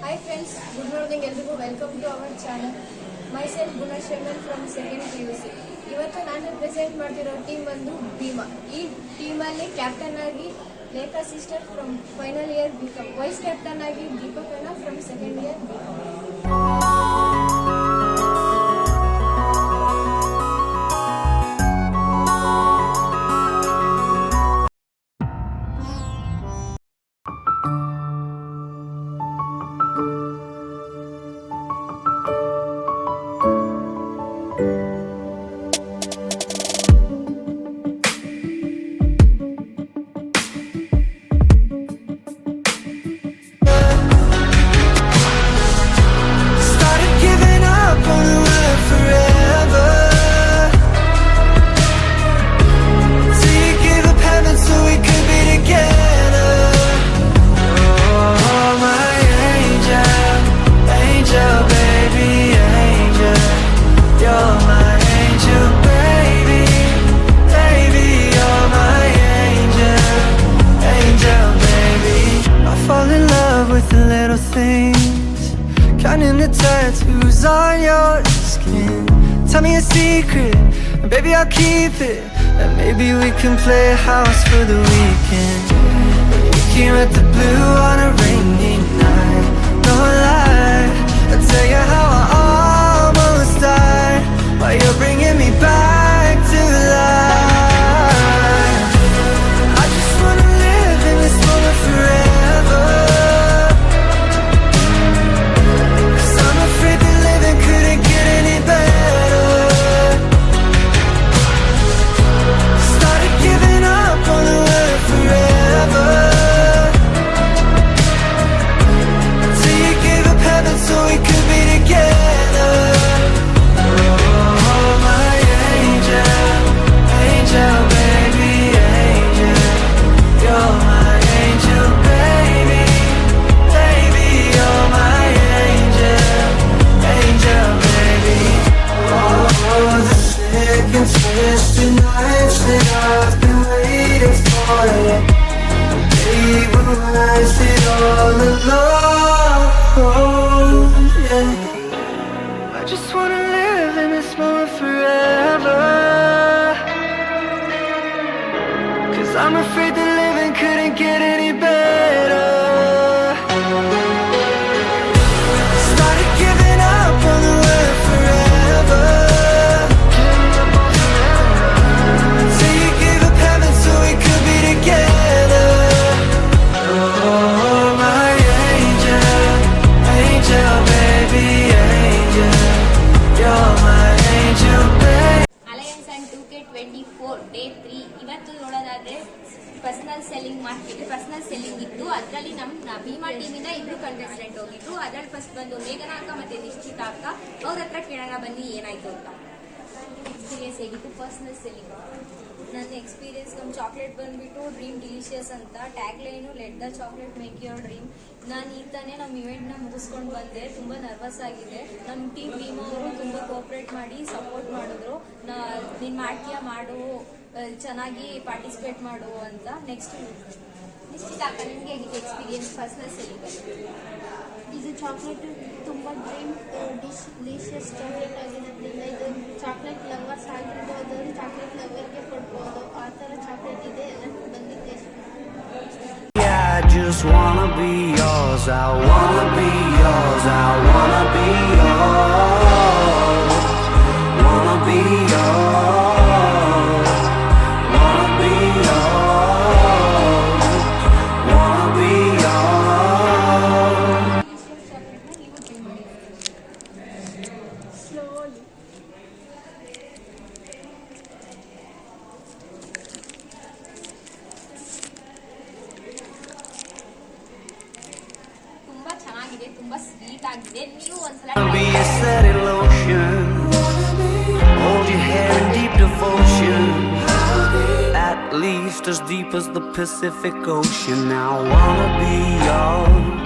Hi friends, good morning ಎಲ್ರಿಗೂ welcome to our channel. Myself Gunashekar from second PUC. ಇವತ್ತು ನಾನು represent ಮಾಡ್ತಿರೋ team ಬಂದು ಭೀಮಾ. ಈ ಟೀಮಲ್ಲಿ ಕ್ಯಾಪ್ಟನ್ ಆಗಿ Lekha sister from final year BCom, vice captain ಆಗಿ ದೀಪಕ್ ಅಣ್ಣ from second year BCom. Counting the tattoos on your skin. Tell me a secret, baby, I'll keep it. And maybe we can play house for the weekend. We can rent the blue on a rainy night. No lie, I'll tell you how I almost died while you're bringing me back to life. I just wanna live in this moment forever. I just wanna live in this moment forever. 'Cause I'm afraid that living couldn't get any better. Started giving up on the word forever. Till you gave up heaven so we could be together. Oh, my angel, angel, baby, angel. You're my angel, baby. Alliance and 2K24 day 3 ಇವತ್ತು ನೋಡೋದಾದ್ರೆ personal selling ಇತ್ತು. ಅದರಲ್ಲಿ ನಮ್ಮ ಭೀಮಾ ಟೀಮಿಂದ ಇಬ್ರು contestant ಹೋಗಿದ್ರು. ಅದರಲ್ಲಿ first ಬಂದು ಮೇಘನಾ ಅಕ್ಕ ಮತ್ತೆ ನಿಶ್ಚಿತ ಅಕ್ಕ. ಅವ್ರ ಹತ್ರ ಕೇಳೋಣ ಬನ್ನಿ ಏನಾಯ್ತು ಅಂತ. ಎಕ್ಸ್ಪೀರಿಯನ್ಸ್ ಹೇಗಿತ್ತು ಪರ್ಸನಲ್ ಸೆಲ್ಲಿಂಗ್? ನನ್ನ ಎಕ್ಸ್ಪೀರಿಯನ್ಸ್ ನಮ್ಮ ಚಾಕ್ಲೇಟ್ ಬಂದ್ಬಿಟ್ಟು ಡ್ರೀಮ್ ಡಿಲಿಷಿಯಸ್ ಅಂತ tag line, let the chocolate make your dream. ನಾನು ಈ ತಾನೇ ನಮ್ಮ ಇವೆಂಟ್ನ ಮುಗಿಸ್ಕೊಂಡು ಬಂದೆ. ತುಂಬ ನರ್ವಸ್ ಆಗಿದೆ. ನಮ್ಮ ಟೀಮ್ ಭೀಮಾ ಅವರು ತುಂಬ ಕೋಆಪ್ರೇಟ್ ಮಾಡಿ ಸಪೋರ್ಟ್ ಮಾಡಿದ್ರು. ನೀನು ಮಾಡ್ತೀಯಾ, ಮಾಡು, ಚೆನ್ನಾಗಿ ಪಾರ್ಟಿಸಿಪೇಟ್ ಮಾಡು ಅಂತ. ನೆಕ್ಸ್ಟ್ ನಿಶ್ಚಿತ ಅಕ್ಕ, ನಿಮಗೆ ಹೇಗಿದೆ ಎಕ್ಸ್ಪೀರಿಯನ್ಸ್ ಪರ್ಸನಲ್ ಸೆಲ್ಲಿಂಗ್? ಇದು ಚಾಕ್ಲೇಟ್ ತುಂಬ ಡ್ರೀಮ್ ಡಿಲಿಷಿಯಸ್ ಚಾಕ್ಲೇಟ್ ಆಗಿರೋದ್ರಿಂದ ಇದು ಚಾಕ್ಲೇಟ್ ಲವರ್ಸ್ ಆಗಿರ್ಬೋದು, ಚಾಕ್ಲೇಟ್ ಲವರ್ಗೆ ಕೊಡ್ಬೋದು. ಆ ಥರ ಚಾಕ್ಲೇಟ್ ಇದೆ. ಬಂದಿದ್ದೆ. I just wanna be yours, I wanna be yours, I wanna be yours, wanna be yours, wanna be yours, wanna be yours. Slowly ತುಂಬಾ ಚೆನ್ನಾಗಿದೆ, ತುಂಬಾ ಸ್ವೀಟ್ ಆಗಿದೆ. ನೀವು ಒಂದ್ಸಲ Be a steady lotion, hold your hair in deep devotion, at least as deep as the Pacific Ocean. I wanna be yours.